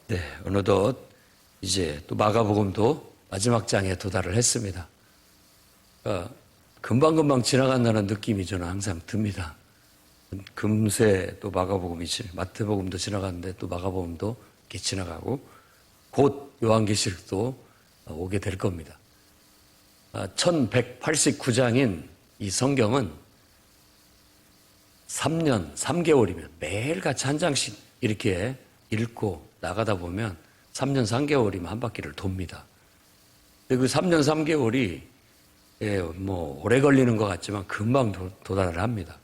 네, 어느덧 이제 또 마가복음도 마지막 장에 도달을 했습니다. 금방금방 지나간다는 느낌이 저는 항상 듭니다. 금세 또 마가복음이, 마태복음도 지나갔는데 또 마가복음도 이렇게 지나가고 곧 요한계시록도 오게 될 겁니다. 1189장인 이 성경은 3년 3개월이면 매일같이 한 장씩 이렇게 읽고 나가다 보면 3년 3개월이면 한 바퀴를 돕니다. 근데 그 3년 3개월이 뭐 오래 걸리는 것 같지만 금방 도달을 합니다.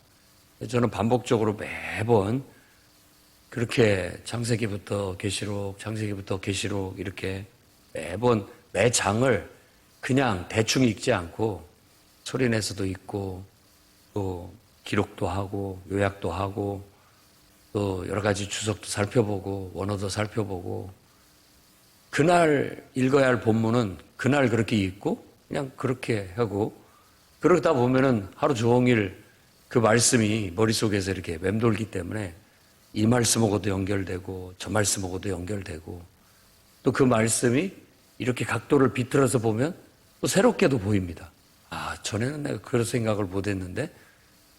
저는 반복적으로 매번 그렇게 창세기부터 계시록, 창세기부터 계시록 이렇게 매번 매 장을 그냥 대충 읽지 않고 소리내서도 읽고 또 기록도 하고 요약도 하고 또 여러 가지 주석도 살펴보고 원어도 살펴보고 그날 읽어야 할 본문은 그날 그렇게 읽고 그냥 그렇게 하고 그러다 보면은 하루 종일 그 말씀이 머릿속에서 이렇게 맴돌기 때문에 이 말씀하고도 연결되고 저 말씀하고도 연결되고 또 그 말씀이 이렇게 각도를 비틀어서 보면 또 새롭게도 보입니다. 전에는 내가 그런 생각을 못했는데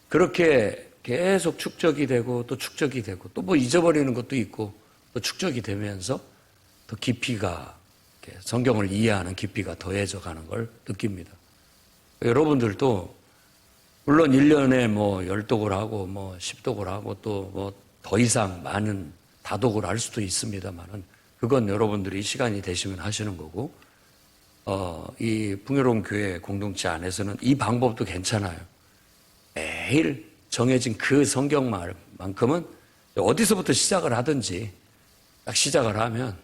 그렇게 계속 축적이 되고 또 축적이 되고 또 뭐 잊어버리는 것도 있고 또 축적이 되면서 더 깊이가 성경을 이해하는 깊이가 더해져 가는 걸 느낍니다. 여러분들도 물론 1년에 뭐 10독을 하고 뭐 10독을 하고 또 뭐 더 이상 많은 다독을 할 수도 있습니다만은 그건 여러분들이 시간이 되시면 하시는 거고 이 풍요로운 교회 공동체 안에서는 이 방법도 괜찮아요. 매일 정해진 그 성경만큼은 어디서부터 시작을 하든지 딱 시작을 하면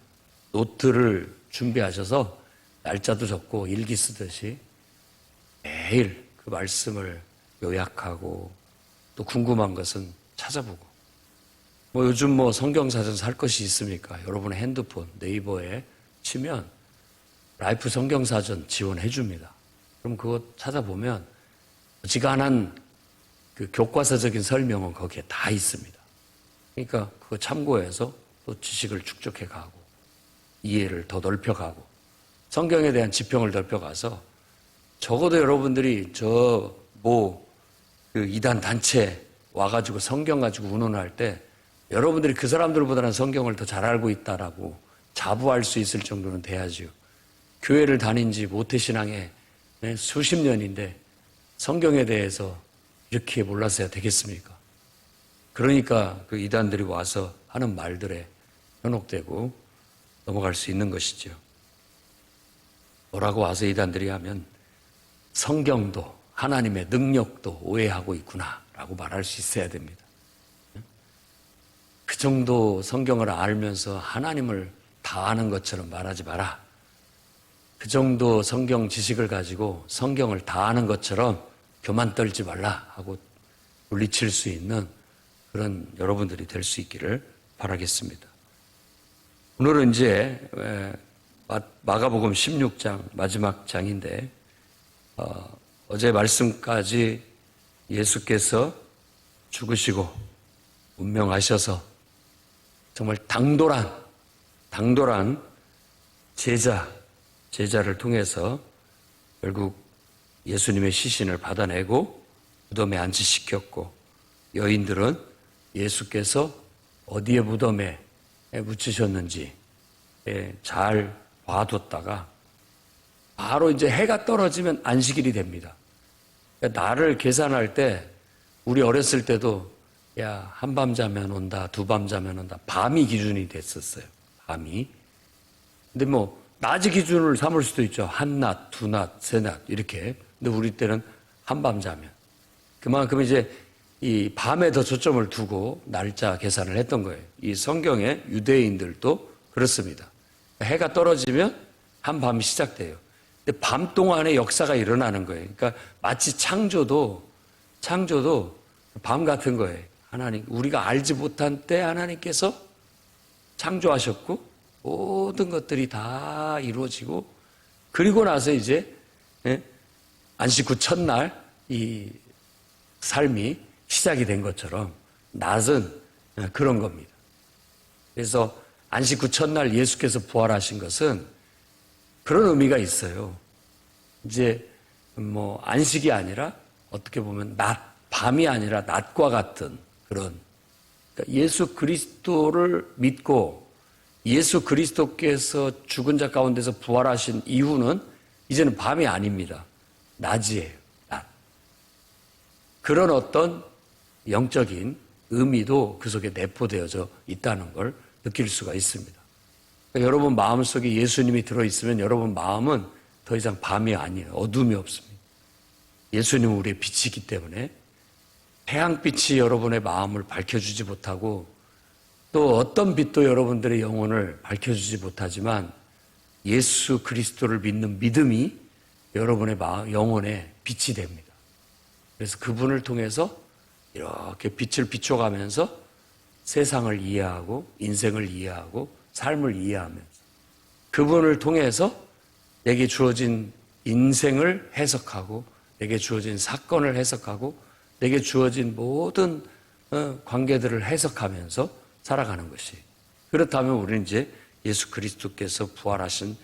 노트를 준비하셔서 날짜도 적고 일기 쓰듯이 매일 그 말씀을 요약하고 또 궁금한 것은 찾아보고 뭐 요즘 뭐 성경사전 살 것이 있습니까? 여러분의 핸드폰 네이버에 치면 라이프 성경사전 지원해 줍니다. 그럼 그거 찾아보면 어지간한 그 교과서적인 설명은 거기에 다 있습니다. 그러니까 그거 참고해서 또 지식을 축적해 가고 이해를 더 넓혀가고 성경에 대한 지평을 넓혀가서 적어도 여러분들이 그 이단 단체 와가지고 성경 가지고 운운할 때 여러분들이 그 사람들보다는 성경을 더 잘 알고 있다라고 자부할 수 있을 정도는 돼야지요. 교회를 다닌 지 모태신앙에 수십 년인데 성경에 대해서 이렇게 몰랐어야 되겠습니까? 그러니까 그 이단들이 와서 하는 말들에 현혹되고 넘어갈 수 있는 것이죠. 뭐라고 와서 이단들이 하면 성경도 하나님의 능력도 오해하고 있구나라고 말할 수 있어야 됩니다. 그 정도 성경을 알면서 하나님을 다 아는 것처럼 말하지 마라. 그 정도 성경 지식을 가지고 성경을 다 아는 것처럼 교만 떨지 말라 하고 물리칠 수 있는 그런 여러분들이 될 수 있기를 바라겠습니다. 오늘은 이제 마가복음 16장 마지막 장인데 어제 말씀까지 예수께서 죽으시고 운명하셔서 정말 당돌한 제자를 통해서 결국 예수님의 시신을 받아내고 무덤에 안치시켰고 여인들은 예수께서 어디에 무덤에 묻히셨는지 잘 봐뒀다가 바로 이제 해가 떨어지면 안식일이 됩니다. 그러니까 날을 계산할 때 우리 어렸을 때도 한밤 자면 온다, 두밤 자면 온다. 밤이 기준이 됐었어요. 밤이. 근데 뭐 낮이 기준을 삼을 수도 있죠. 한낮, 두낮, 세낮 이렇게. 근데 우리 때는 한밤 자면. 그만큼 이제 이 밤에 더 초점을 두고 날짜 계산을 했던 거예요. 이 성경의 유대인들도 그렇습니다. 해가 떨어지면 한밤이 시작돼요. 근데 밤 동안에 역사가 일어나는 거예요. 그러니까 마치 창조도 밤 같은 거예요. 하나님, 우리가 알지 못한 때 하나님께서 창조하셨고 모든 것들이 다 이루어지고 그리고 나서 이제 안식 후 첫날 이 삶이 시작이 된 것처럼 낮은 그런 겁니다. 그래서 안식 후 첫날 예수께서 부활하신 것은 그런 의미가 있어요. 이제 뭐 안식이 아니라 어떻게 보면 밤이 아니라 낮과 같은 그런, 그러니까 예수 그리스도를 믿고 예수 그리스도께서 죽은 자 가운데서 부활하신 이후는 이제는 밤이 아닙니다. 낮이에요. 낮. 그런 어떤 영적인 의미도 그 속에 내포되어져 있다는 걸 느낄 수가 있습니다. 그러니까 여러분 마음속에 예수님이 들어있으면 여러분 마음은 더 이상 밤이 아니에요. 어둠이 없습니다. 예수님은 우리의 빛이기 때문에 태양빛이 여러분의 마음을 밝혀주지 못하고 또 어떤 빛도 여러분들의 영혼을 밝혀주지 못하지만 예수 그리스도를 믿는 믿음이 여러분의 영혼에 빛이 됩니다. 그래서 그분을 통해서 이렇게 빛을 비춰가면서 세상을 이해하고 인생을 이해하고 삶을 이해하면서 그분을 통해서 내게 주어진 인생을 해석하고 내게 주어진 사건을 해석하고 내게 주어진 모든 관계들을 해석하면서 살아가는 것이. 그렇다면 우리는 이제 예수 그리스도께서 부활하신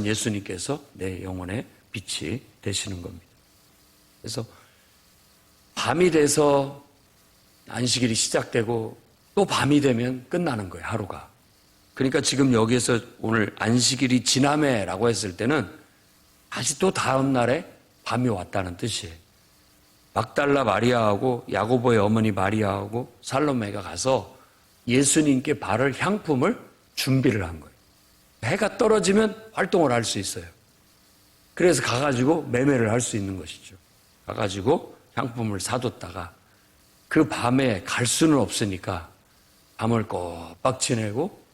예수님께서 내 영혼의 빛이 되시는 겁니다. 그래서 밤이 돼서 안식일이 시작되고 또 밤이 되면 끝나는 거예요, 하루가. 그러니까 지금 여기에서 오늘 안식일이 지나매라고 했을 때는 다시 또 다음 날에 밤이 왔다는 뜻이에요. 막달라 마리아하고 야고보의 어머니 마리아하고 살로메가 가서 예수님께 바를 향품을 준비를 한 거예요. 해가 떨어지면 활동을 할 수 있어요. 그래서 가가지고 매매를 할 수 있는 것이죠. 가가지고 향품을 사뒀다가 그 밤에 갈 수는 없으니까 밤을 꼬박 지내고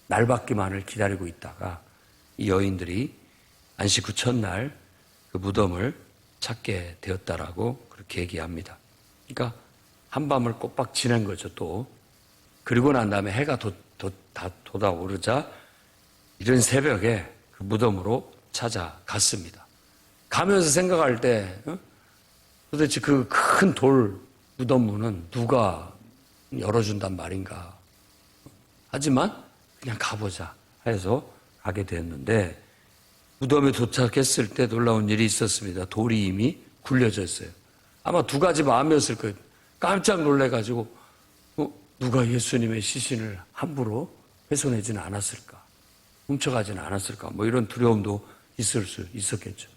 날 받기만을 기다리고 있다가 이 여인들이 안식 후 첫날 그 무덤을 찾게 되었다라고 그렇게 얘기합니다. 그러니까 한밤을 꼬박 지낸 거죠, 또. 그리고 난 다음에 해가 돋아오르자 이른 새벽에 그 무덤으로 찾아갔습니다. 가면서 생각할 때 도대체 그 큰 돌 무덤 문은 누가 열어준단 말인가. 하지만 그냥 가보자 해서 가게 되었는데 무덤에 도착했을 때 놀라운 일이 있었습니다. 돌이 이미 굴려져 있어요. 아마 두 가지 마음이었을 거예요. 깜짝 놀래가지고 누가 예수님의 시신을 함부로 훼손하지는 않았을까? 훔쳐가지는 않았을까? 뭐 이런 두려움도 있을 수 있었겠죠.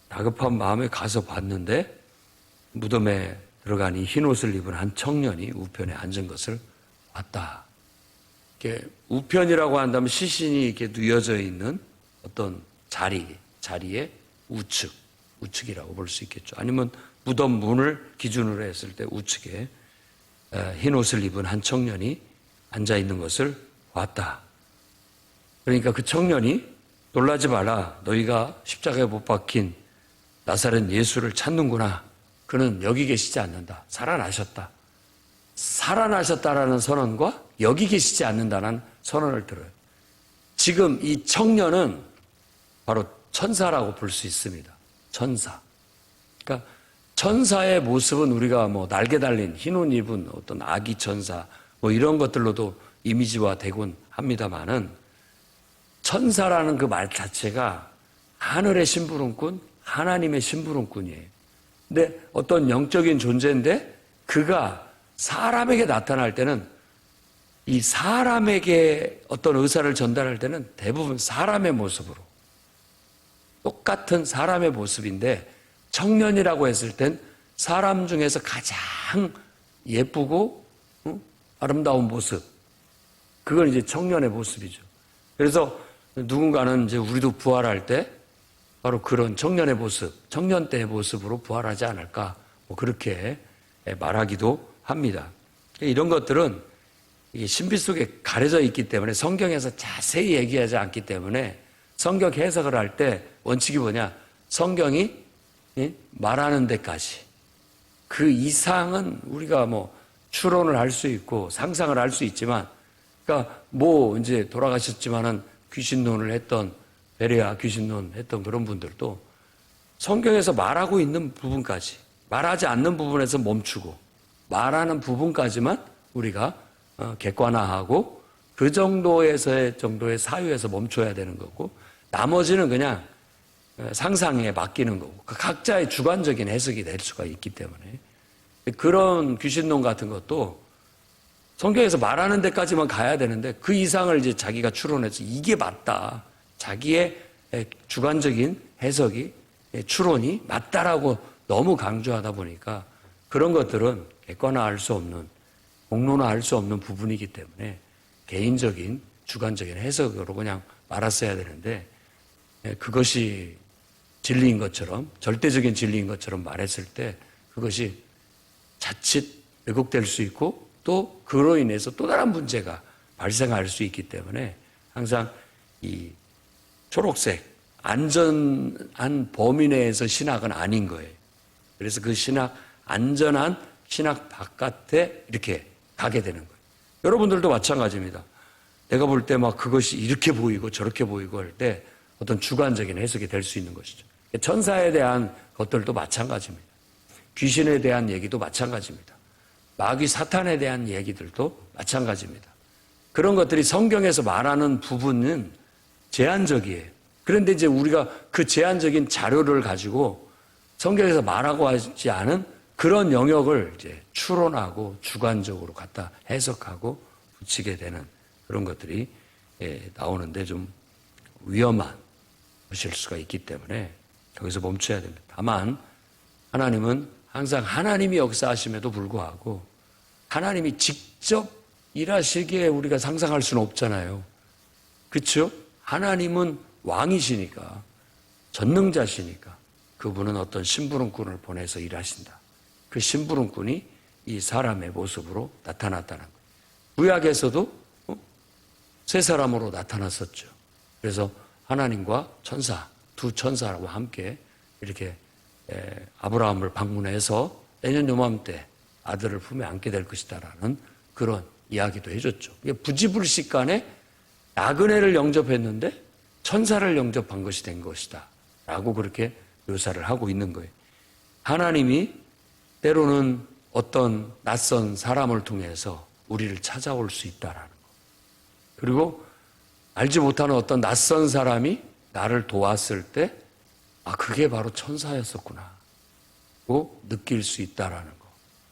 다급한 마음에 가서 봤는데 무덤에 들어가니 흰옷을 입은 한 청년이 우편에 앉은 것을 봤다. 이렇게 우편이라고 한다면 시신이 이렇게 누워져 있는 어떤 자리의 우측이라고 볼 수 있겠죠. 아니면 무덤 문을 기준으로 했을 때 우측에 흰옷을 입은 한 청년이 앉아 있는 것을 봤다. 그러니까 그 청년이 놀라지 마라. 너희가 십자가에 못 박힌 나사렛 예수를 찾는구나. 그는 여기 계시지 않는다. 살아나셨다. 살아나셨다라는 선언과 여기 계시지 않는다는 선언을 들어요. 지금 이 청년은 바로 천사라고 볼 수 있습니다. 천사. 그러니까 천사의 모습은 우리가 뭐 날개 달린 흰옷 입은 어떤 아기 천사 뭐 이런 것들로도 이미지화 되곤 합니다만은 천사라는 그 말 자체가 하늘의 심부름꾼, 하나님의 심부름꾼이에요. 근데 어떤 영적인 존재인데 그가 사람에게 나타날 때는 이 사람에게 어떤 의사를 전달할 때는 대부분 사람의 모습으로 똑같은 사람의 모습인데 청년이라고 했을 땐 사람 중에서 가장 예쁘고 아름다운 모습, 그건 이제 청년의 모습이죠. 그래서 누군가는 이제 우리도 부활할 때 바로 그런 청년의 모습, 청년 때의 모습으로 부활하지 않을까, 뭐 그렇게 말하기도 합니다. 이런 것들은 신비 속에 가려져 있기 때문에 성경에서 자세히 얘기하지 않기 때문에 성경 해석을 할 때 원칙이 뭐냐? 성경이 말하는 데까지. 그 이상은 우리가 뭐 추론을 할 수 있고 상상을 할 수 있지만, 그러니까 뭐 이제 돌아가셨지만은 귀신론을 했던 베레아 귀신론 했던 그런 분들도 성경에서 말하고 있는 부분까지, 말하지 않는 부분에서 멈추고 말하는 부분까지만 우리가 객관화하고 그 정도의 사유에서 멈춰야 되는 거고, 나머지는 그냥 상상에 맡기는 거고, 각자의 주관적인 해석이 될 수가 있기 때문에 그런 귀신론 같은 것도 성경에서 말하는 데까지만 가야 되는데 그 이상을 이제 자기가 추론해서 이게 맞다, 자기의 주관적인 해석이, 추론이 맞다라고 너무 강조하다 보니까 그런 것들은 객관화할 수 없는, 공론화할 수 없는 부분이기 때문에 개인적인 주관적인 해석으로 그냥 말았어야 되는데, 그것이 진리인 것처럼, 절대적인 진리인 것처럼 말했을 때 그것이 자칫 왜곡될 수 있고 또 그로 인해서 또 다른 문제가 발생할 수 있기 때문에 항상 이 초록색 안전한 범위 내에서 신학은 아닌 거예요. 그래서 그 신학, 안전한 신학 바깥에 이렇게 가게 되는 거예요. 여러분들도 마찬가지입니다. 내가 볼 때 막 그것이 이렇게 보이고 저렇게 보이고 할 때 어떤 주관적인 해석이 될 수 있는 것이죠. 천사에 대한 것들도 마찬가지입니다. 귀신에 대한 얘기도 마찬가지입니다. 마귀 사탄에 대한 얘기들도 마찬가지입니다. 그런 것들이 성경에서 말하는 부분은 제한적이에요. 그런데 이제 우리가 그 제한적인 자료를 가지고 성경에서 말하고 하지 않은 그런 영역을 이제 추론하고 주관적으로 갖다 해석하고 붙이게 되는 그런 것들이 나오는데 좀 위험한 것일 수가 있기 때문에 거기서 멈춰야 됩니다. 다만 하나님은 항상 하나님이 역사하심에도 불구하고 하나님이 직접 일하시기에 우리가 상상할 수는 없잖아요. 그렇죠? 하나님은 왕이시니까, 전능자시니까 그분은 어떤 심부름꾼을 보내서 일하신다. 그 심부름꾼이 이 사람의 모습으로 나타났다는 거예요. 구약에서도 세 사람으로 나타났었죠. 그래서 하나님과 천사, 두 천사와 함께 이렇게 아브라함을 방문해서 내년 요맘때 아들을 품에 안게 될 것이다라는 그런 이야기도 해줬죠. 부지불식간에 나그네를 영접했는데 천사를 영접한 것이 된 것이다 라고 그렇게 묘사를 하고 있는 거예요. 하나님이 때로는 어떤 낯선 사람을 통해서 우리를 찾아올 수 있다라는 거. 그리고 알지 못하는 어떤 낯선 사람이 나를 도왔을 때 그게 바로 천사였었구나 고 느낄 수 있다라는 거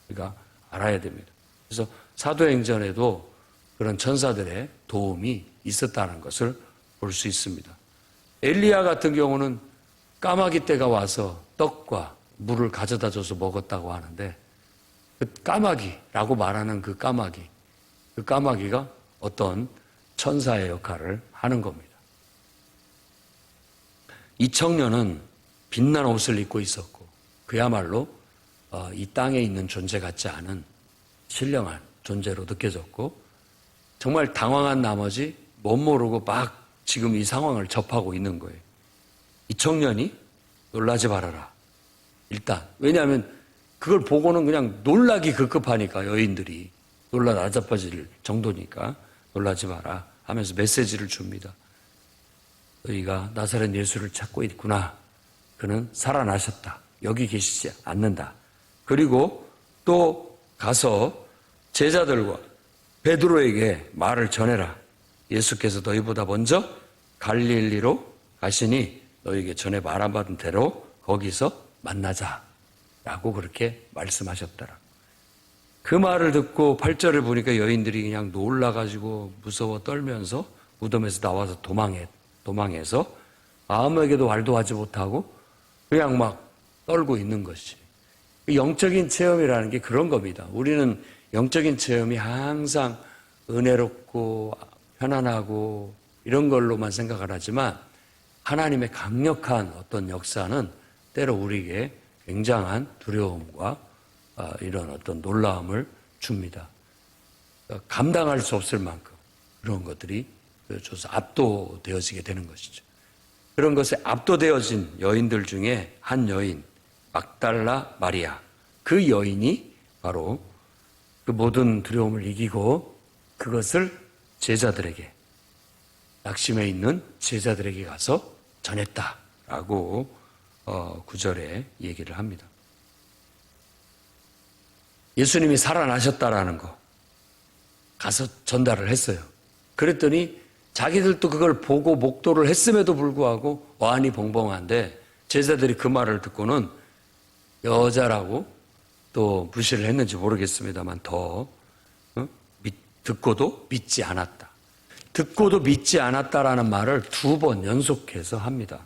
우리가 알아야 됩니다. 그래서 사도행전에도 그런 천사들의 도움이 있었다는 것을 볼 수 있습니다. 엘리야 같은 경우는 까마귀 떼가 와서 떡과 물을 가져다 줘서 먹었다고 하는데 그 까마귀라고 말하는 그 까마귀가 어떤 천사의 역할을 하는 겁니다. 이 청년은 빛난 옷을 입고 있었고 그야말로 이 땅에 있는 존재 같지 않은 신령한 존재로 느껴졌고 정말 당황한 나머지 못 모르고 막 지금 이 상황을 접하고 있는 거예요. 이 청년이 놀라지 말아라. 일단 왜냐하면 그걸 보고는 그냥 놀라기 급급하니까 여인들이 놀라 나자빠질 정도니까 놀라지 마라 하면서 메시지를 줍니다. 너희가 나사렛 예수를 찾고 있구나. 그는 살아나셨다. 여기 계시지 않는다. 그리고 또 가서 제자들과 베드로에게 말을 전해라. 예수께서 너희보다 먼저 갈릴리로 가시니 너희에게 전에 말 안 받은 대로 거기서 만나자. 라고 그렇게 말씀하셨더라. 그 말을 듣고 8절을 보니까 여인들이 그냥 놀라가지고 무서워 떨면서 무덤에서 나와서 도망해서 아무에게도 말도 하지 못하고 그냥 막 떨고 있는 것이. 영적인 체험이라는 게 그런 겁니다. 우리는 영적인 체험이 항상 은혜롭고 편안하고 이런 걸로만 생각을 하지만 하나님의 강력한 어떤 역사는 때로 우리에게 굉장한 두려움과 이런 어떤 놀라움을 줍니다. 감당할 수 없을 만큼 그런 것들이 줘서 압도되어지게 되는 것이죠. 그런 것에 압도되어진 여인들 중에 한 여인, 막달라 마리아. 그 여인이 바로 그 모든 두려움을 이기고 그것을 제자들에게, 낙심해 있는 제자들에게 가서 전했다라고 9절에 얘기를 합니다. 예수님이 살아나셨다라는 거 가서 전달을 했어요. 그랬더니 자기들도 그걸 보고 목도를 했음에도 불구하고 어안이 봉봉한데 제자들이 그 말을 듣고는 여자라고 또 무시를 했는지 모르겠습니다만 듣고도 믿지 않았다. 듣고도 믿지 않았다라는 말을 2번 연속해서 합니다.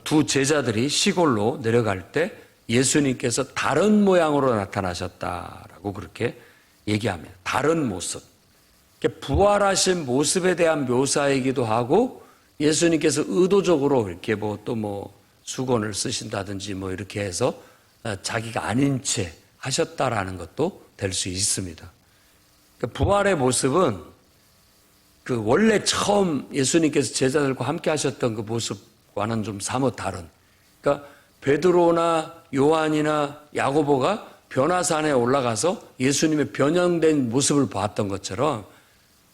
두 제자들이 시골로 내려갈 때 예수님께서 다른 모양으로 나타나셨다라고 그렇게 얘기합니다. 다른 모습. 부활하신 모습에 대한 묘사이기도 하고 예수님께서 의도적으로 이렇게 수건을 쓰신다든지 이렇게 해서 자기가 아닌 채 하셨다라는 것도 될 수 있습니다. 부활의 모습은 원래 처음 예수님께서 제자들과 함께 하셨던 그 모습과는 좀 사뭇 다른. 그러니까 베드로나 요한이나 야고보가 변화산에 올라가서 예수님의 변형된 모습을 봤던 것처럼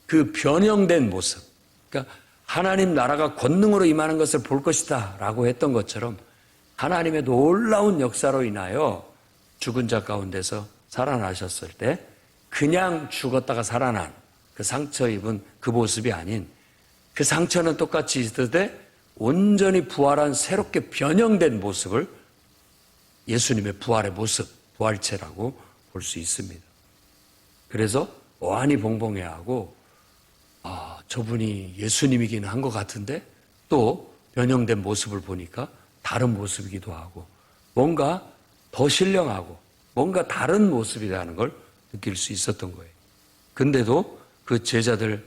그 변형된 모습, 그러니까 하나님 나라가 권능으로 임하는 것을 볼 것이다 라고 했던 것처럼 하나님의 놀라운 역사로 인하여 죽은 자 가운데서 살아나셨을 때 그냥 죽었다가 살아난 그 상처 입은 그 모습이 아닌 그 상처는 똑같이 있으되 온전히 부활한 새롭게 변형된 모습을 예수님의 부활의 모습, 부활체라고 볼 수 있습니다. 그래서 어안이 봉봉해하고 저분이 예수님이긴 한 것 같은데 또 변형된 모습을 보니까 다른 모습이기도 하고 뭔가 더 신령하고 뭔가 다른 모습이라는 걸 느낄 수 있었던 거예요. 근데도 그 제자들이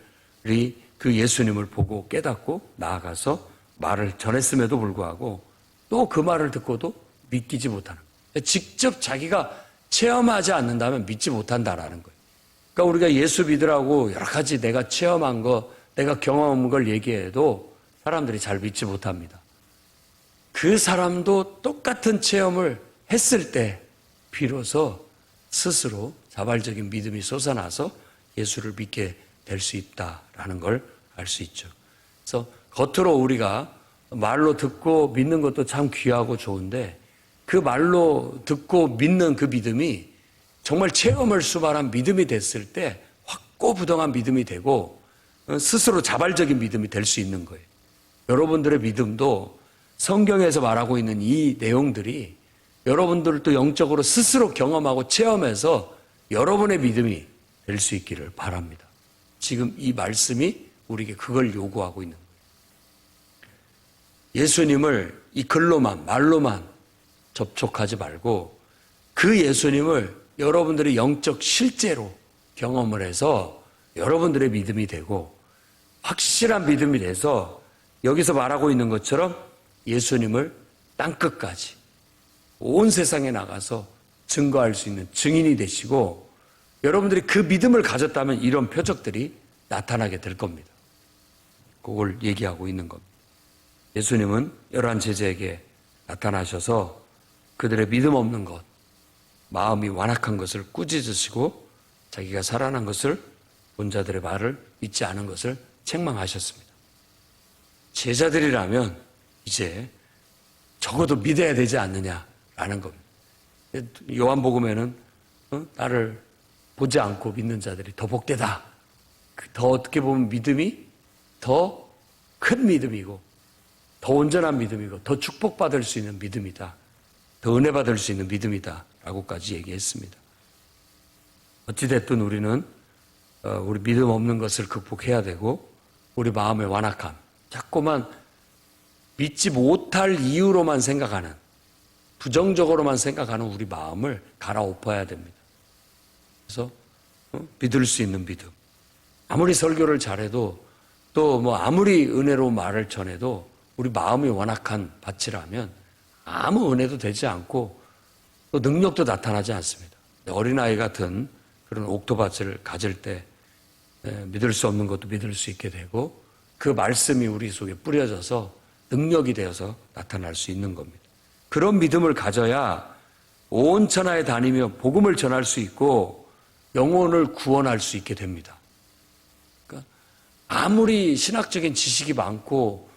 그 예수님을 보고 깨닫고 나아가서 말을 전했음에도 불구하고 또 그 말을 듣고도 믿기지 못하는 거예요. 직접 자기가 체험하지 않는다면 믿지 못한다라는 거예요. 그러니까 우리가 예수 믿으라고 여러 가지 내가 체험한 거, 내가 경험한 걸 얘기해도 사람들이 잘 믿지 못합니다. 그 사람도 똑같은 체험을 했을 때 비로소 스스로 자발적인 믿음이 솟아나서 예수를 믿게 될 수 있다라는 걸 알 수 있죠. 그래서 겉으로 우리가 말로 듣고 믿는 것도 참 귀하고 좋은데 그 말로 듣고 믿는 그 믿음이 정말 체험을 수반한 믿음이 됐을 때 확고부동한 믿음이 되고 스스로 자발적인 믿음이 될 수 있는 거예요. 여러분들의 믿음도 성경에서 말하고 있는 이 내용들이 여러분들도 영적으로 스스로 경험하고 체험해서 여러분의 믿음이 될 수 있기를 바랍니다. 지금 이 말씀이 우리에게 그걸 요구하고 있는 거예요. 예수님을 이 글로만, 말로만 접촉하지 말고 그 예수님을 여러분들이 영적 실제로 경험을 해서 여러분들의 믿음이 되고 확실한 믿음이 돼서 여기서 말하고 있는 것처럼 예수님을 땅끝까지 온 세상에 나가서 증거할 수 있는 증인이 되시고 여러분들이 그 믿음을 가졌다면 이런 표적들이 나타나게 될 겁니다. 그걸 얘기하고 있는 겁니다. 예수님은 11 제자에게 나타나셔서 그들의 믿음 없는 것, 마음이 완악한 것을 꾸짖으시고 자기가 살아난 것을 본 자들의 말을 믿지 않은 것을 책망하셨습니다. 제자들이라면 이제 적어도 믿어야 되지 않느냐라는 겁니다. 요한복음에는 나를 보지 않고 믿는 자들이 더 복되다. 더 어떻게 보면 믿음이 더 큰 믿음이고 더 온전한 믿음이고 더 축복받을 수 있는 믿음이다. 더 은혜 받을 수 있는 믿음이다. 라고까지 얘기했습니다. 어찌됐든 우리는 우리 믿음 없는 것을 극복해야 되고 우리 마음의 완악함, 자꾸만 믿지 못할 이유로만 생각하는 부정적으로만 생각하는 우리 마음을 갈아엎어야 됩니다. 그래서 믿을 수 있는 믿음. 아무리 설교를 잘해도 또 아무리 은혜로운 말을 전해도 우리 마음이 완악한 밭이라면 아무 은혜도 되지 않고 또 능력도 나타나지 않습니다. 어린아이 같은 그런 옥토밭을 가질 때 믿을 수 없는 것도 믿을 수 있게 되고 그 말씀이 우리 속에 뿌려져서 능력이 되어서 나타날 수 있는 겁니다. 그런 믿음을 가져야 온 천하에 다니며 복음을 전할 수 있고 영혼을 구원할 수 있게 됩니다. 그러니까 아무리 신학적인 지식이 많고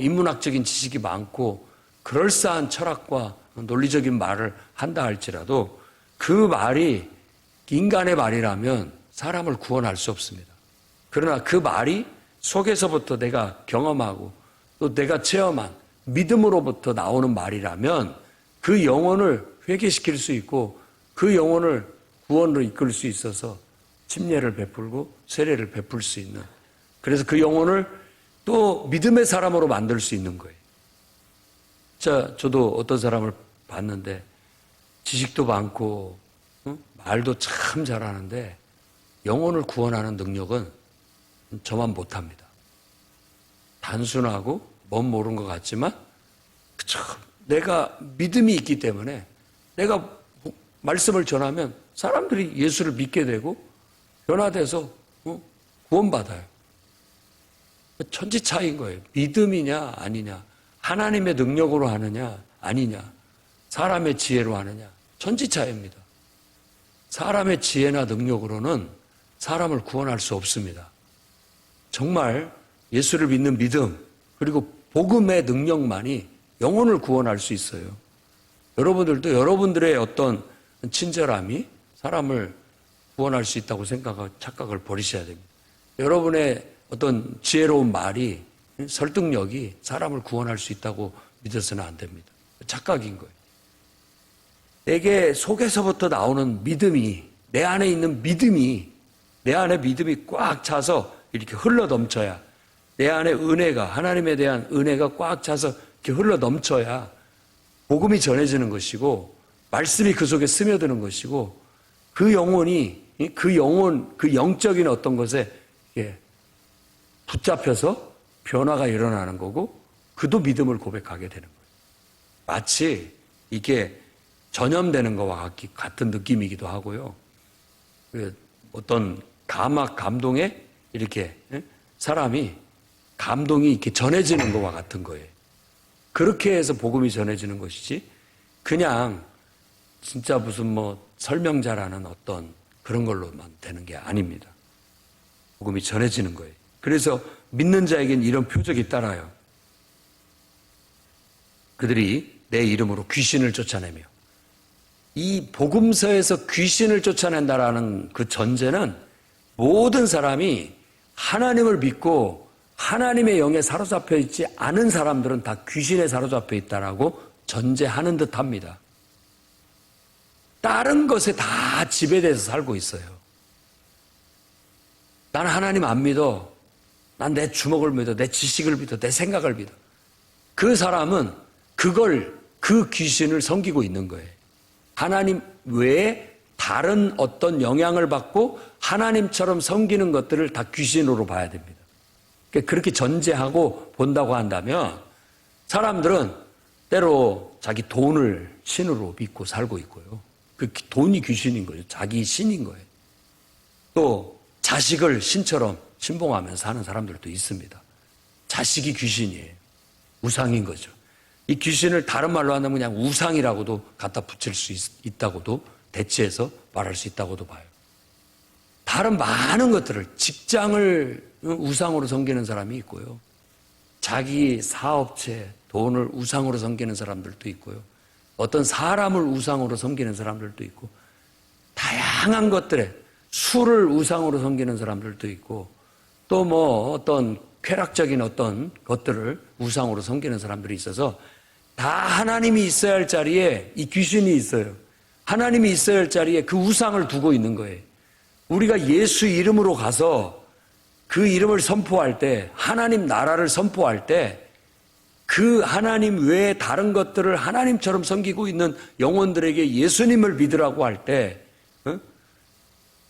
인문학적인 지식이 많고 그럴싸한 철학과 논리적인 말을 한다 할지라도 그 말이 인간의 말이라면 사람을 구원할 수 없습니다. 그러나 그 말이 속에서부터 내가 경험하고 또 내가 체험한 믿음으로부터 나오는 말이라면 그 영혼을 회개시킬 수 있고 그 영혼을 구원으로 이끌 수 있어서 침례를 베풀고 세례를 베풀 수 있는, 그래서 그 영혼을 또 믿음의 사람으로 만들 수 있는 거예요. 저도 어떤 사람을 봤는데 지식도 많고 말도 참 잘하는데 영혼을 구원하는 능력은 저만 못합니다. 단순하고 멋 모르는 것 같지만 내가 믿음이 있기 때문에 내가 말씀을 전하면 사람들이 예수를 믿게 되고 변화돼서 구원받아요. 천지 차이인 거예요. 믿음이냐 아니냐, 하나님의 능력으로 하느냐 아니냐, 사람의 지혜로 하느냐, 천지 차이입니다. 사람의 지혜나 능력으로는 사람을 구원할 수 없습니다. 정말 예수를 믿는 믿음 그리고 복음의 능력만이 영혼을 구원할 수 있어요. 여러분들도 여러분들의 어떤 친절함이 사람을 구원할 수 있다고 생각하고 착각을 버리셔야 됩니다. 여러분의 어떤 지혜로운 말이, 설득력이 사람을 구원할 수 있다고 믿어서는 안 됩니다. 착각인 거예요. 내게 속에서부터 나오는 믿음이, 내 안에 있는 믿음이, 내 안에 믿음이 꽉 차서 이렇게 흘러 넘쳐야, 내 안에 은혜가, 하나님에 대한 은혜가 꽉 차서 이렇게 흘러 넘쳐야 복음이 전해지는 것이고 말씀이 그 속에 스며드는 것이고 그 영혼이, 그 영적인 어떤 것에 붙잡혀서 변화가 일어나는 거고 그도 믿음을 고백하게 되는 거예요. 마치 이게 전염되는 것과 같은 느낌이기도 하고요. 어떤 감동에 이렇게 사람이 감동이 이렇게 전해지는 것과 같은 거예요. 그렇게 해서 복음이 전해지는 것이지 그냥 진짜 무슨 설명 잘하는 어떤 그런 걸로만 되는 게 아닙니다. 복음이 전해지는 거예요. 그래서 믿는 자에겐 이런 표적이 따라요. 그들이 내 이름으로 귀신을 쫓아내며, 이 복음서에서 귀신을 쫓아낸다라는 그 전제는 모든 사람이 하나님을 믿고 하나님의 영에 사로잡혀 있지 않은 사람들은 다 귀신에 사로잡혀 있다라고 전제하는 듯 합니다. 다른 것에 다 지배돼서 살고 있어요. 난 하나님 안 믿어. 난 내 주먹을 믿어. 내 지식을 믿어. 내 생각을 믿어. 그 사람은 그 귀신을 섬기고 있는 거예요. 하나님 외에 다른 어떤 영향을 받고 하나님처럼 섬기는 것들을 다 귀신으로 봐야 됩니다. 그렇게 전제하고 본다고 한다면 사람들은 때로 자기 돈을 신으로 믿고 살고 있고요. 그 돈이 귀신인 거예요. 자기 신인 거예요. 또 자식을 신처럼 신봉하면서 사는 사람들도 있습니다. 자식이 귀신이에요. 우상인 거죠. 이 귀신을 다른 말로 한다면 그냥 우상이라고도 갖다 붙일 수 있다고도 대체해서 말할 수 있다고도 봐요. 다른 많은 것들을, 직장을 우상으로 섬기는 사람이 있고요. 자기 사업체, 돈을 우상으로 섬기는 사람들도 있고요. 어떤 사람을 우상으로 섬기는 사람들도 있고, 다양한 것들에 술을 우상으로 섬기는 사람들도 있고, 또 어떤 쾌락적인 어떤 것들을 우상으로 섬기는 사람들이 있어서 다 하나님이 있어야 할 자리에 이 귀신이 있어요. 하나님이 있어야 할 자리에 그 우상을 두고 있는 거예요. 우리가 예수 이름으로 가서 그 이름을 선포할 때, 하나님 나라를 선포할 때 그 하나님 외에 다른 것들을 하나님처럼 섬기고 있는 영혼들에게 예수님을 믿으라고 할 때,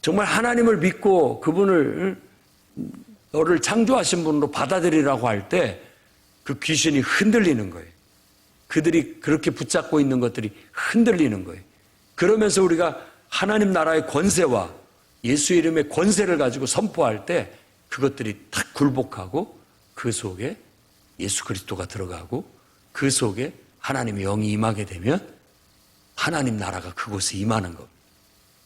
정말 하나님을 믿고 그분을, 너를 창조하신 분으로 받아들이라고 할 때 그 귀신이 흔들리는 거예요. 그들이 그렇게 붙잡고 있는 것들이 흔들리는 거예요. 그러면서 우리가 하나님 나라의 권세와 예수 이름의 권세를 가지고 선포할 때 그것들이 탁 굴복하고 그 속에 예수 그리스도가 들어가고 그 속에 하나님의 영이 임하게 되면 하나님 나라가 그곳에 임하는 겁니다.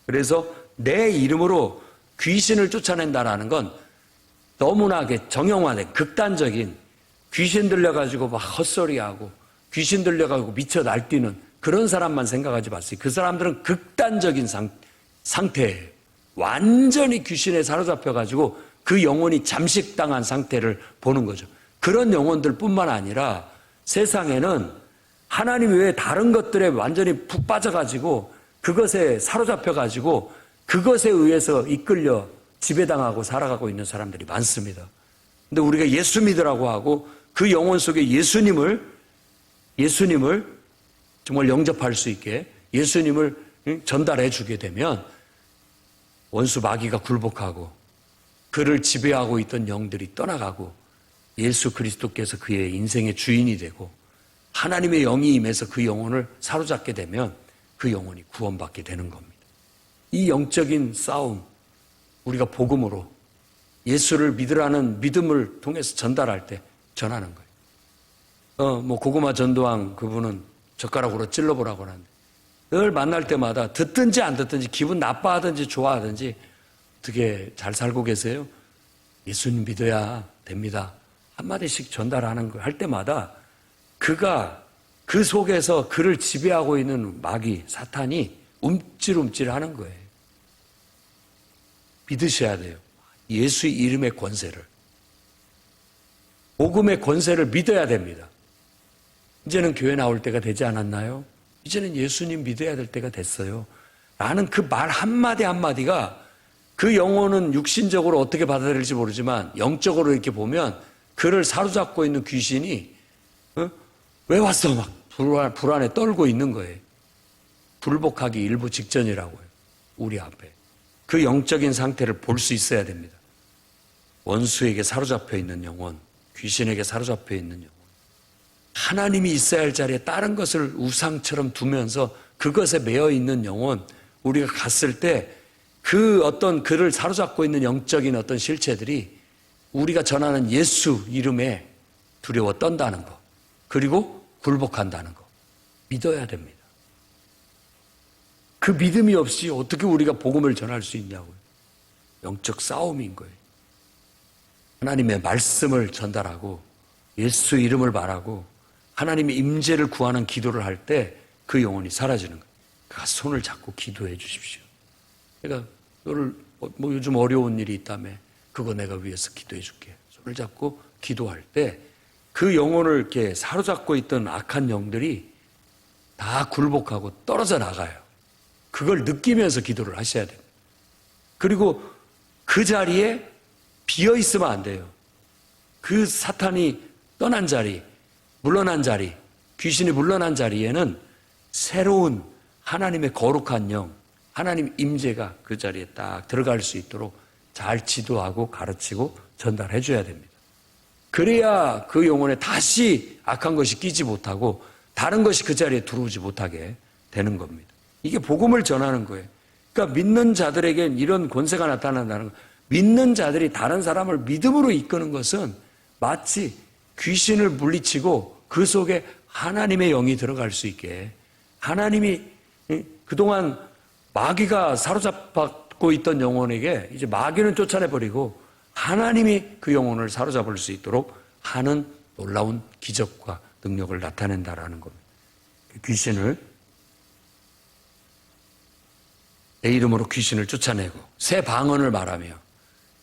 그래서 내 이름으로 귀신을 쫓아낸다라는 건 너무나 정형화된 극단적인, 귀신 들려가지고 막 헛소리하고 귀신 들려가지고 미쳐 날뛰는 그런 사람만 생각하지 마세요. 그 사람들은 극단적인 상태예요. 완전히 귀신에 사로잡혀가지고 그 영혼이 잠식당한 상태를 보는 거죠. 그런 영혼들 뿐만 아니라 세상에는 하나님 외에 다른 것들에 완전히 푹 빠져가지고 그것에 사로잡혀가지고 그것에 의해서 이끌려 지배당하고 살아가고 있는 사람들이 많습니다. 근데 우리가 예수 믿으라고 하고 그 영혼 속에 예수님을 정말 영접할 수 있게 예수님을 전달해 주게 되면 원수 마귀가 굴복하고 그를 지배하고 있던 영들이 떠나가고 예수 그리스도께서 그의 인생의 주인이 되고 하나님의 영이 임해서 그 영혼을 사로잡게 되면 그 영혼이 구원받게 되는 겁니다. 이 영적인 싸움, 우리가 복음으로 예수를 믿으라는 믿음을 통해서 전달할 때 전하는 거예요. 고구마 전도왕 그분은 젓가락으로 찔러보라고 하는데 늘 만날 때마다 듣든지 안 듣든지 기분 나빠하든지 좋아하든지 어떻게 잘 살고 계세요? 예수님 믿어야 됩니다. 한마디씩 전달하는 걸 할 때마다 그가 그 속에서 그를 지배하고 있는 마귀, 사탄이 움찔움찔 하는 거예요. 믿으셔야 돼요. 예수의 이름의 권세를. 복음의 권세를 믿어야 됩니다. 이제는 교회 나올 때가 되지 않았나요? 이제는 예수님 믿어야 될 때가 됐어요. 라는 그 말 한마디 한마디가 그 영혼은 육신적으로 어떻게 받아들일지 모르지만 영적으로 이렇게 보면 그를 사로잡고 있는 귀신이 왜 왔어? 막 불안에 떨고 있는 거예요. 불복하기 일부 직전이라고요. 우리 앞에. 그 영적인 상태를 볼 수 있어야 됩니다. 원수에게 사로잡혀 있는 영혼, 귀신에게 사로잡혀 있는 영혼. 하나님이 있어야 할 자리에 다른 것을 우상처럼 두면서 그것에 매여 있는 영혼, 우리가 갔을 때 그 어떤 그를 사로잡고 있는 영적인 어떤 실체들이 우리가 전하는 예수 이름에 두려워 떤다는 거, 그리고 굴복한다는 거 믿어야 됩니다. 그 믿음이 없이 어떻게 우리가 복음을 전할 수 있냐고요. 영적 싸움인 거예요. 하나님의 말씀을 전달하고 예수 이름을 말하고 하나님의 임재를 구하는 기도를 할 때 그 영혼이 사라지는 거예요. 그가 손을 잡고 기도해 주십시오. 내가 너를 요즘 어려운 일이 있다며 그거 내가 위해서 기도해 줄게. 손을 잡고 기도할 때 그 영혼을 이렇게 사로잡고 있던 악한 영들이 다 굴복하고 떨어져 나가요. 그걸 느끼면서 기도를 하셔야 됩니다. 그리고 그 자리에 비어 있으면 안 돼요. 그 사탄이 떠난 자리, 물러난 자리, 귀신이 물러난 자리에는 새로운 하나님의 거룩한 영, 하나님 임재가 그 자리에 딱 들어갈 수 있도록 잘 지도하고 가르치고 전달해 줘야 됩니다. 그래야 그 영혼에 다시 악한 것이 끼지 못하고 다른 것이 그 자리에 들어오지 못하게 되는 겁니다. 이게 복음을 전하는 거예요. 그러니까 믿는 자들에겐 이런 권세가 나타난다는 거. 믿는 자들이 다른 사람을 믿음으로 이끄는 것은 마치 귀신을 물리치고 그 속에 하나님의 영이 들어갈 수 있게 하나님이 그동안 마귀가 사로잡고 있던 영혼에게 이제 마귀는 쫓아내버리고 하나님이 그 영혼을 사로잡을 수 있도록 하는 놀라운 기적과 능력을 나타낸다라는 겁니다. 귀신을 내 이름으로 귀신을 쫓아내고 새 방언을 말하며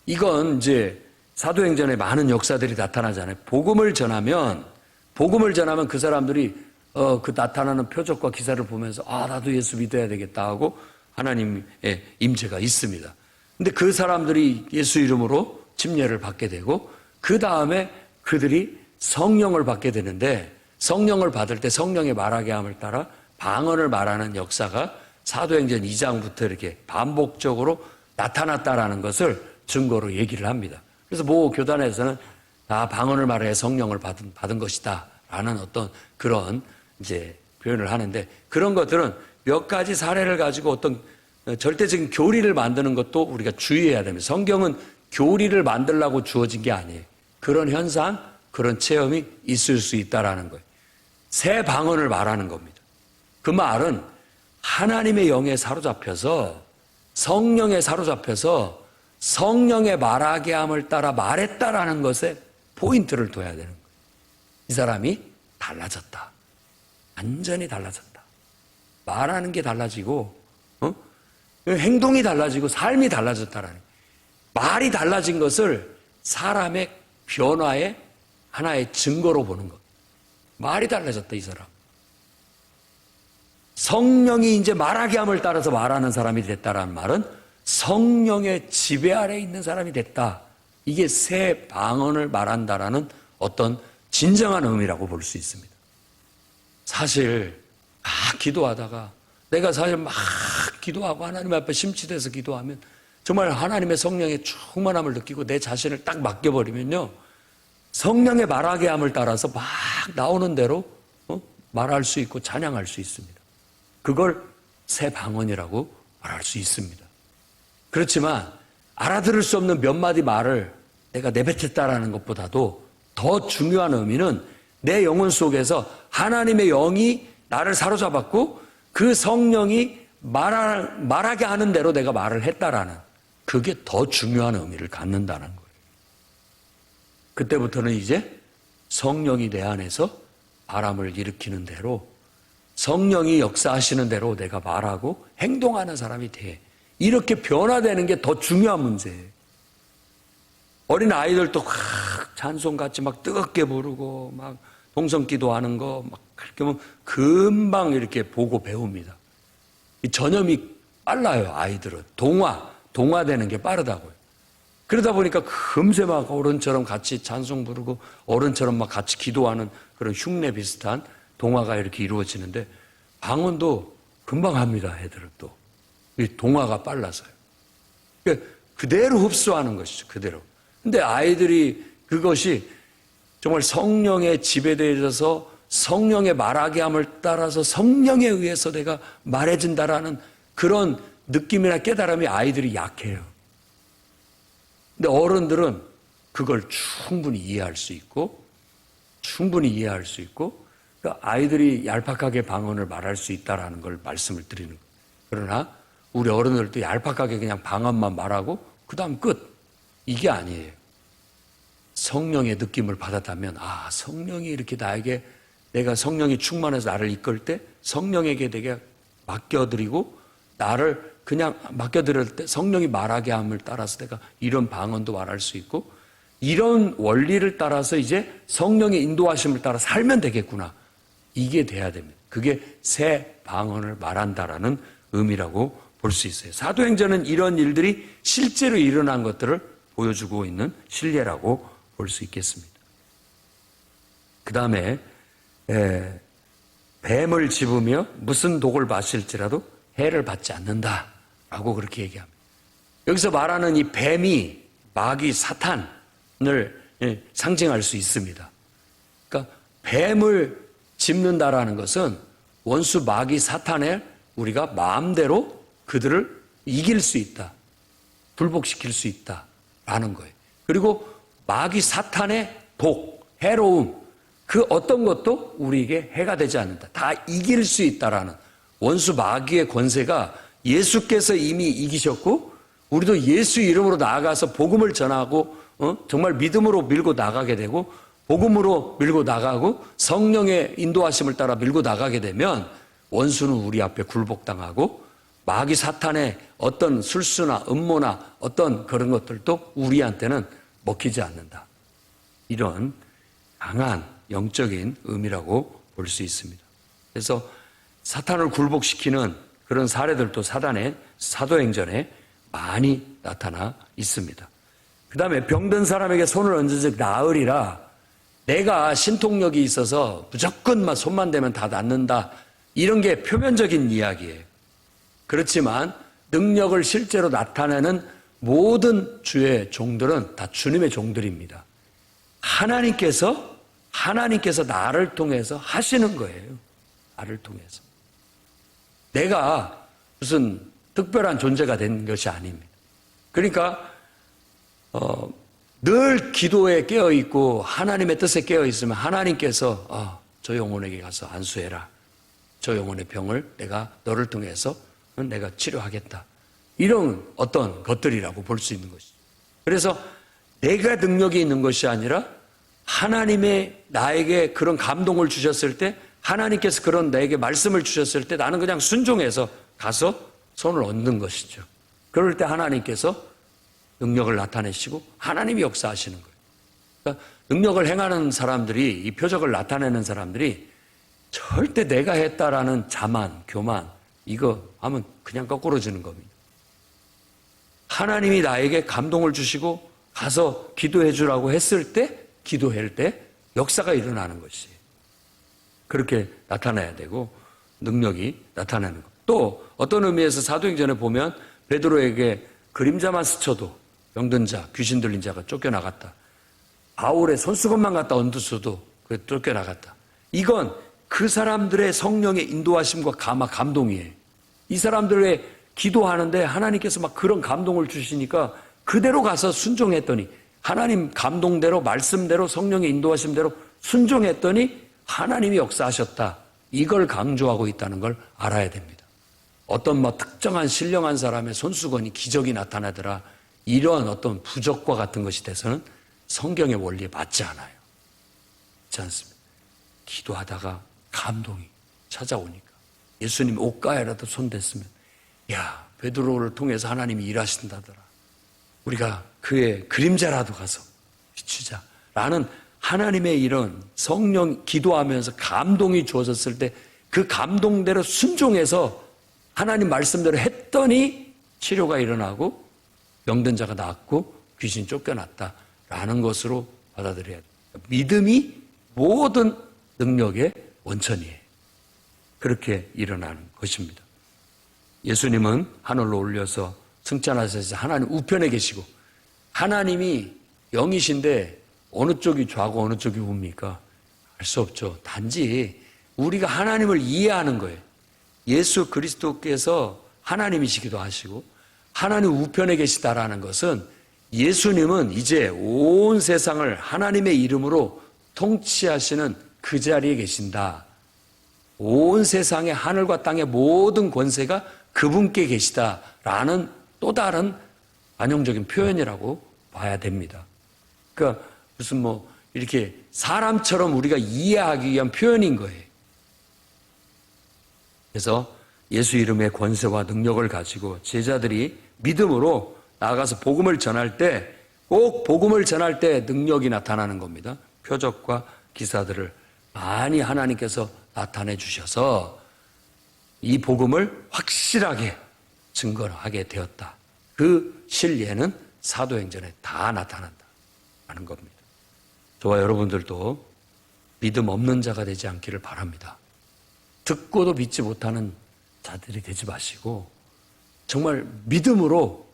이건 이제 사도행전에 많은 역사들이 나타나잖아요. 복음을 전하면 그 사람들이 그 나타나는 표적과 기사를 보면서 나도 예수 믿어야 되겠다 하고 하나님의 임재가 있습니다. 근데 그 사람들이 예수 이름으로 침례를 받게 되고 그 다음에 그들이 성령을 받게 되는데 성령을 받을 때 성령의 말하게 함을 따라 방언을 말하는 역사가 사도행전 2장부터 이렇게 반복적으로 나타났다라는 것을 증거로 얘기를 합니다. 그래서 모 교단에서는 다 방언을 말해 성령을 받은 것이다 라는 어떤 그런 이제 표현을 하는데 그런 것들은 몇 가지 사례를 가지고 어떤 절대적인 교리를 만드는 것도 우리가 주의해야 됩니다. 성경은 교리를 만들려고 주어진 게 아니에요. 그런 현상, 그런 체험이 있을 수 있다라는 거예요. 새 방언을 말하는 겁니다. 그 말은 하나님의 영에 사로잡혀서 성령에 사로잡혀서 성령의 말하게 함을 따라 말했다라는 것에 포인트를 둬야 되는 거예요. 이 사람이 달라졌다. 완전히 달라졌다. 말하는 게 달라지고 행동이 달라지고 삶이 달라졌다라는 거예요. 말이 달라진 것을 사람의 변화의 하나의 증거로 보는 것. 말이 달라졌다, 이 사람. 성령이 이제 말하게 함을 따라서 말하는 사람이 됐다라는 말은 성령의 지배 아래 있는 사람이 됐다. 이게 새 방언을 말한다라는 어떤 진정한 의미라고 볼 수 있습니다. 사실 막 기도하다가 내가 사실 막 기도하고 하나님 앞에 심취돼서 기도하면 정말 하나님의 성령의 충만함을 느끼고 내 자신을 딱 맡겨버리면요, 성령의 말하게 함을 따라서 막 나오는 대로 말할 수 있고 찬양할 수 있습니다. 그걸 새 방언이라고 말할 수 있습니다. 그렇지만 알아들을 수 없는 몇 마디 말을 내가 내뱉었다라는 것보다도 더 중요한 의미는 내 영혼 속에서 하나님의 영이 나를 사로잡았고 그 성령이 말하게 하는 대로 내가 말을 했다라는, 그게 더 중요한 의미를 갖는다는 거예요. 그때부터는 이제 성령이 내 안에서 바람을 일으키는 대로, 성령이 역사하시는 대로 내가 말하고 행동하는 사람이 돼. 이렇게 변화되는 게 더 중요한 문제예요. 어린 아이들도 찬송같이 막 뜨겁게 부르고 막 동성기도하는 거 막 그렇게 하면 금방 이렇게 보고 배웁니다. 이 전염이 빨라요, 아이들은. 동화되는 게 빠르다고요. 그러다 보니까 금세 막 어른처럼 같이 찬송 부르고 어른처럼 막 같이 기도하는 그런 흉내 비슷한 동화가 이렇게 이루어지는데, 방언도 금방 합니다, 애들은 또. 이 동화가 빨라서요. 그러니까 그대로 흡수하는 것이죠, 그대로. 근데 아이들이 그것이 정말 성령에 지배되어서 성령의 말하게 함을 따라서 성령에 의해서 내가 말해진다라는 그런 느낌이나 깨달음이 아이들이 약해요. 근데 어른들은 그걸 충분히 이해할 수 있고 그러니까 아이들이 얄팍하게 방언을 말할 수 있다라는 걸 말씀을 드리는 거예요. 그러나 우리 어른들도 얄팍하게 그냥 방언만 말하고 그 다음 끝. 이게 아니에요. 성령의 느낌을 받았다면, 성령이 이렇게 나에게, 내가 성령이 충만해서 나를 이끌 때 성령에게 내가 맡겨드리고 나를 그냥 맡겨드릴 때 성령이 말하게 함을 따라서 내가 이런 방언도 말할 수 있고, 이런 원리를 따라서 이제 성령의 인도하심을 따라 살면 되겠구나. 이게 돼야 됩니다. 그게 새 방언을 말한다라는 의미라고 볼 수 있어요. 사도행전은 이런 일들이 실제로 일어난 것들을 보여주고 있는 실례라고 볼 수 있겠습니다. 그 다음에 뱀을 집으며 무슨 독을 마실지라도 해를 받지 않는다라고 그렇게 얘기합니다. 여기서 말하는 이 뱀이 마귀 사탄을 상징할 수 있습니다. 그러니까 뱀을 짚는다라는 것은 원수 마귀 사탄을 우리가 마음대로 그들을 이길 수 있다, 불복시킬 수 있다라는 거예요. 그리고 마귀 사탄의 독, 해로움, 그 어떤 것도 우리에게 해가 되지 않는다. 다 이길 수 있다라는, 원수 마귀의 권세가 예수께서 이미 이기셨고 우리도 예수 이름으로 나아가서 복음을 전하고 정말 믿음으로 밀고 나가게 되고 복음으로 밀고 나가고 성령의 인도하심을 따라 밀고 나가게 되면 원수는 우리 앞에 굴복당하고 마귀 사탄의 어떤 술수나 음모나 어떤 그런 것들도 우리한테는 먹히지 않는다. 이런 강한 영적인 의미라고 볼 수 있습니다. 그래서 사탄을 굴복시키는 그런 사례들도 사도행전에 많이 나타나 있습니다. 그 다음에 병든 사람에게 손을 얹은즉 나으리라. 내가 신통력이 있어서 무조건 손만 대면 다 낫는다. 이런 게 표면적인 이야기예요. 그렇지만 능력을 실제로 나타내는 모든 주의 종들은 다 주님의 종들입니다. 하나님께서 나를 통해서 하시는 거예요. 나를 통해서. 내가 무슨 특별한 존재가 된 것이 아닙니다. 그러니까 늘 기도에 깨어있고 하나님의 뜻에 깨어있으면 하나님께서 저 영혼에게 가서 안수해라. 저 영혼의 병을 내가 너를 통해서 내가 치료하겠다. 이런 어떤 것들이라고 볼 수 있는 것이죠. 그래서 내가 능력이 있는 것이 아니라 하나님의 나에게 그런 감동을 주셨을 때, 하나님께서 그런 나에게 말씀을 주셨을 때 나는 그냥 순종해서 가서 손을 얹는 것이죠. 그럴 때 하나님께서 능력을 나타내시고 하나님이 역사하시는 거예요. 그러니까 능력을 행하는 사람들이, 이 표적을 나타내는 사람들이 절대 내가 했다라는 자만, 교만, 이거 하면 그냥 거꾸로지는 겁니다. 하나님이 나에게 감동을 주시고 가서 기도해 주라고 했을 때, 기도할 때 역사가 일어나는 것이 그렇게 나타나야 되고 능력이 나타나는 것. 또 어떤 의미에서 사도행전에 보면 베드로에게 그림자만 스쳐도 병든 자, 귀신 들린 자가 쫓겨나갔다. 바울의 손수건만 갖다 얹었어도 쫓겨나갔다. 이건 그 사람들의 성령의 인도하심과 감동이에요. 이 사람들의 기도하는데 하나님께서 막 그런 감동을 주시니까 그대로 가서 순종했더니 하나님 감동대로 말씀대로 성령의 인도하심대로 순종했더니 하나님이 역사하셨다. 이걸 강조하고 있다는 걸 알아야 됩니다. 어떤 특정한 신령한 사람의 손수건이 기적이 나타나더라. 이런 어떤 부적과 같은 것이 돼서는 성경의 원리에 맞지 않아요. 그렇지 않습니다. 기도하다가 감동이 찾아오니까 예수님 옷가에라도 손댔으면 야, 베드로를 통해서 하나님이 일하신다더라. 우리가 그의 그림자라도 가서 비추자라는 하나님의 이런 성령 기도하면서 감동이 주어졌을 때 그 감동대로 순종해서 하나님 말씀대로 했더니 치료가 일어나고 병든 자가 낫고 귀신 쫓겨났다라는 것으로 받아들여야 돼요. 믿음이 모든 능력의 원천이에요. 그렇게 일어나는 것입니다. 예수님은 하늘로 올려서 승천하셔서 하나님 우편에 계시고 하나님이 영이신데 어느 쪽이 좌고 어느 쪽이 우입니까? 알 수 없죠. 단지 우리가 하나님을 이해하는 거예요. 예수 그리스도께서 하나님이시기도 하시고 하나님 우편에 계시다라는 것은 예수님은 이제 온 세상을 하나님의 이름으로 통치하시는 그 자리에 계신다. 온 세상의 하늘과 땅의 모든 권세가 그분께 계시다라는 또 다른 안형적인 표현이라고 봐야 됩니다. 그러니까 무슨 이렇게 사람처럼 우리가 이해하기 위한 표현인 거예요. 그래서 예수 이름의 권세와 능력을 가지고 제자들이 믿음으로 나아가서 복음을 전할 때 꼭 복음을 전할 때 능력이 나타나는 겁니다. 표적과 기사들을 많이 하나님께서 나타내 주셔서 이 복음을 확실하게 증거하게 되었다. 그 실예는 사도행전에 다 나타난다는 겁니다. 저와 여러분들도 믿음 없는 자가 되지 않기를 바랍니다. 듣고도 믿지 못하는 자들이 되지 마시고 정말 믿음으로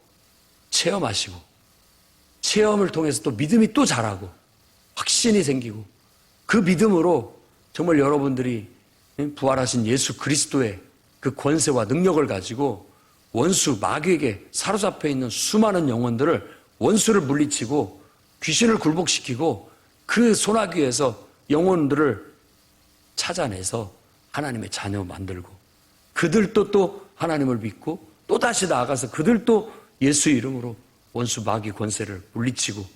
체험하시고 체험을 통해서 또 믿음이 또 자라고 확신이 생기고 그 믿음으로 정말 여러분들이 부활하신 예수 그리스도의 그 권세와 능력을 가지고 원수 마귀에게 사로잡혀 있는 수많은 영혼들을 원수를 물리치고 귀신을 굴복시키고 그 소나기에서 영혼들을 찾아내서 하나님의 자녀 만들고 그들도 또 하나님을 믿고 또 다시 나아가서 그들도 예수 이름으로 원수 마귀 권세를 물리치고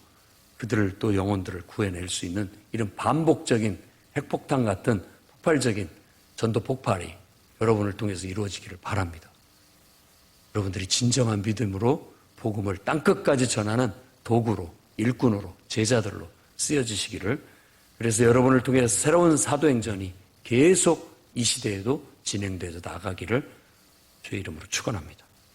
그들을 또 영혼들을 구해낼 수 있는 이런 반복적인 핵폭탄 같은 폭발적인 전도 폭발이 여러분을 통해서 이루어지기를 바랍니다. 여러분들이 진정한 믿음으로 복음을 땅끝까지 전하는 도구로, 일꾼으로, 제자들로 쓰여지시기를, 그래서 여러분을 통해서 새로운 사도행전이 계속 이 시대에도 진행되어 나가기를 주의 이름으로 축원합니다.